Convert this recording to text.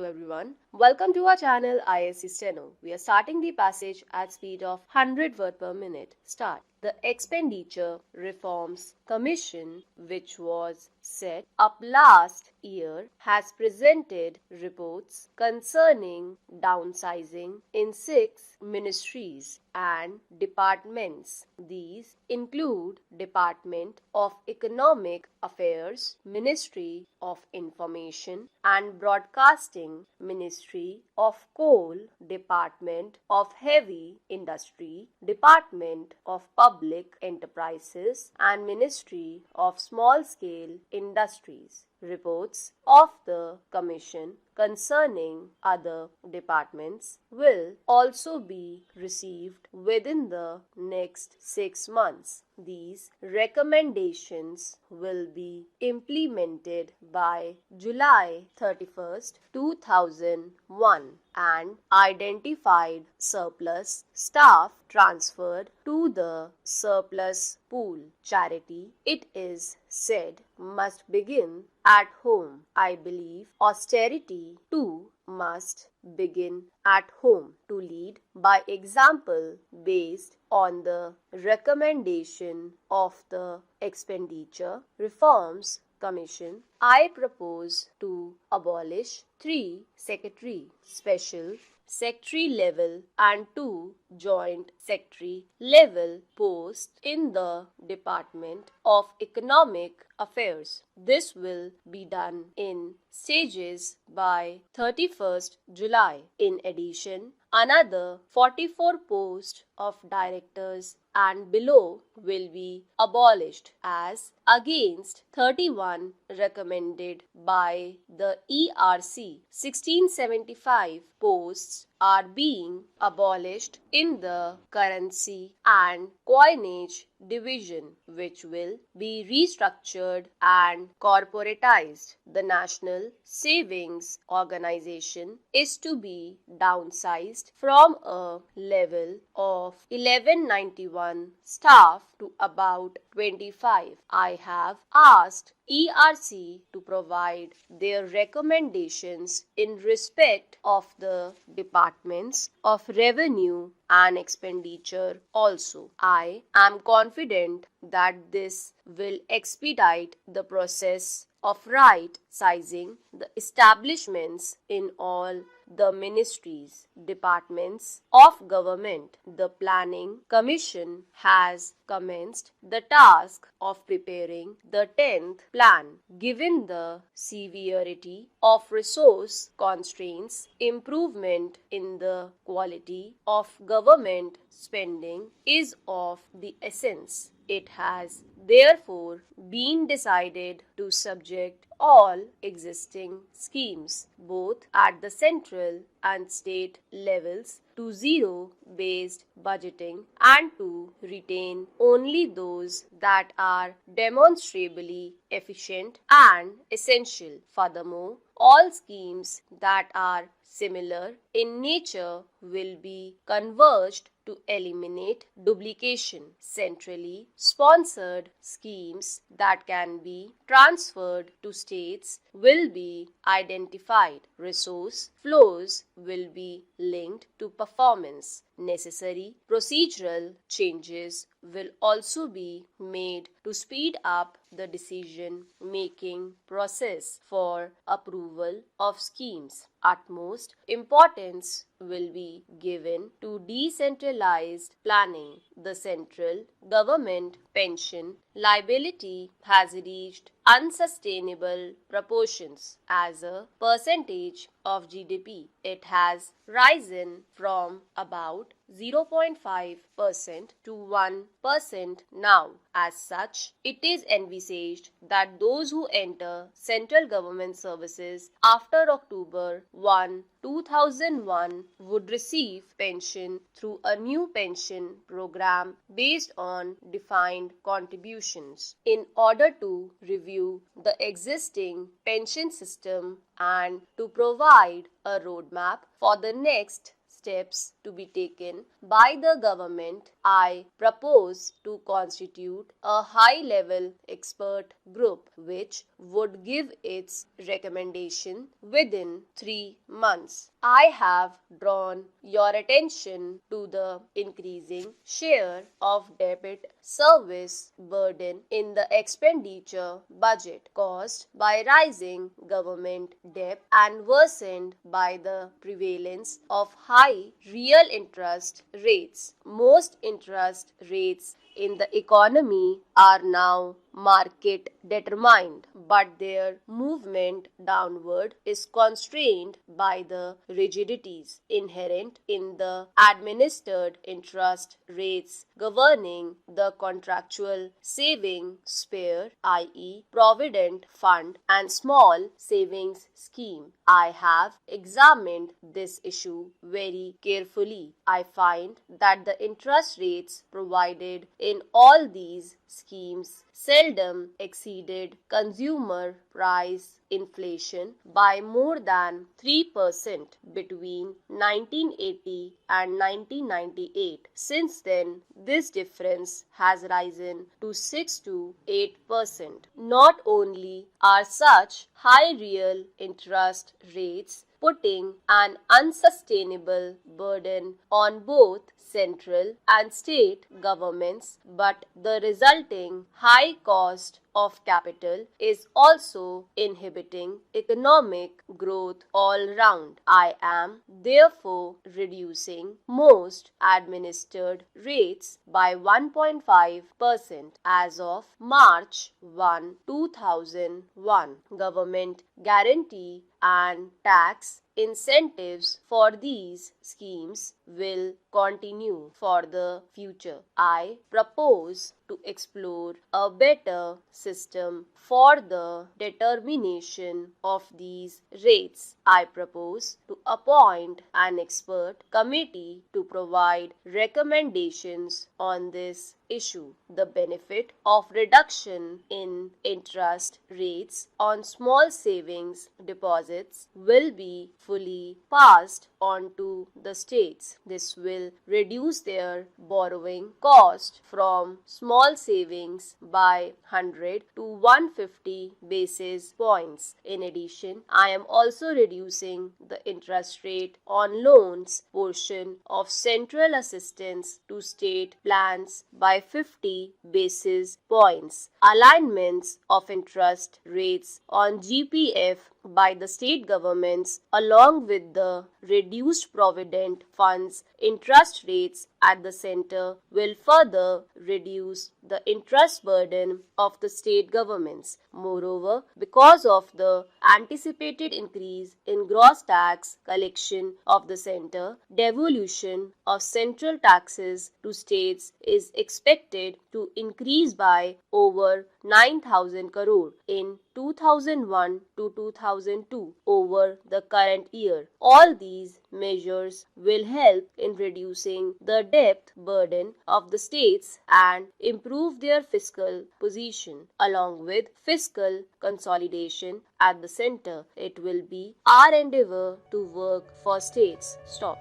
everyone. Welcome to our channel ISC Steno. We are starting the passage at speed of 100 word per minute. Start. The Expenditure Reforms Commission, which was set up last year, has presented reports concerning downsizing in 6 ministries and departments. These include Department of Economic Affairs, Ministry of Information and Broadcasting, Ministry of Coal, Department of Heavy Industry, Department of Public Enterprises and Ministry of Small Scale Industries. Reports of the Commission concerning other departments will also be received within the next 6 months. These recommendations will be implemented by July 31st, 2001 and identified surplus staff transferred to the surplus pool. Charity, it is said, must begin at home. I believe austerity too must begin at home. To lead by example based on the recommendation of the Expenditure Reforms Commission, I propose to abolish 3 secretary, special secretary level and 2 joint secretary level posts in the Department of Economic Affairs. This will be done in stages by 31st July. In addition, another 44 posts of directors and below will be abolished as against 31 recommended by the ERC. 1675 posts are being abolished in the Currency and Coinage Division, which will be restructured and corporatized. The National Savings Organization is to be downsized from a level of 1191 staff to about 25. I have asked ERC to provide their recommendations in respect of the departments of revenue and expenditure also. I am confident that this will expedite the process of right sizing the establishments in all the ministries, departments of government. The Planning Commission has commenced the task of preparing the 10th plan. Given the severity of resource constraints, improvement in the quality of government spending is of the essence. It has therefore been decided to subject all existing schemes, both at the central and state levels, to zero-based budgeting and to retain only those that are demonstrably efficient and essential. Furthermore, all schemes that are similar in nature will be converged to eliminate duplication. Centrally sponsored schemes that can be transferred to states will be identified. Resource flows will be linked to performance. Necessary procedural changes will also be made to speed up the decision-making process for approval of schemes. Utmost importance will be given to decentralized planning. The central government pension liability has reached unsustainable proportions as a percentage of GDP. It has risen from about 0.5% to 1% now. As such, it is envisaged that those who enter central government services after October 1, 2001 would receive pension through a new pension program based on defined contributions. In order to review the existing pension system and to provide a roadmap for the next steps to be taken by the government, I propose to constitute a high-level expert group which would give its recommendation within 3 months. I have drawn your attention to the increasing share of debt service burden in the expenditure budget caused by rising government debt and worsened by the prevalence of high real interest rates. Most interest rates in the economy are now market determined, but their movement downward is constrained by the rigidities inherent in the administered interest rates governing the contractual saving sphere, i.e., provident fund and small savings scheme. I have examined this issue very carefully. I find that the interest rates provided in all these schemes seldom exceeded consumer price inflation by more than 3% between 1980 and 1998. Since then, this difference has risen to 6 to 8%. Not only are such high real interest rates putting an unsustainable burden on both central and state governments, but the resulting high cost of capital is also inhibiting economic growth all round. I am therefore reducing most administered rates by 1.5% as of March 1, 2001. Government guarantee and tax incentives for these schemes will continue for the future. I propose to explore a better system for the determination of these rates. I propose to appoint an expert committee to provide recommendations on this issue. The benefit of reduction in interest rates on small savings deposits will be fully passed on to the states. This will reduce their borrowing cost from small savings by 100 to 150 basis points. In addition, I am also reducing the interest rate on loans portion of central assistance to state plans by 50 basis points. Alignments of interest rates on GPF by the state governments along with the reduced provident funds interest rates at the center will further reduce the interest burden of the state governments. Moreover, because of the anticipated increase in gross tax collection of the center, devolution of central taxes to states is expected to increase by over 9,000 crore in 2001 to 2002 over the current year. All these measures will help in reducing the debt burden of the states and improve their fiscal position. Along with fiscal consolidation at the center, it will be our endeavor to work for states. Stop.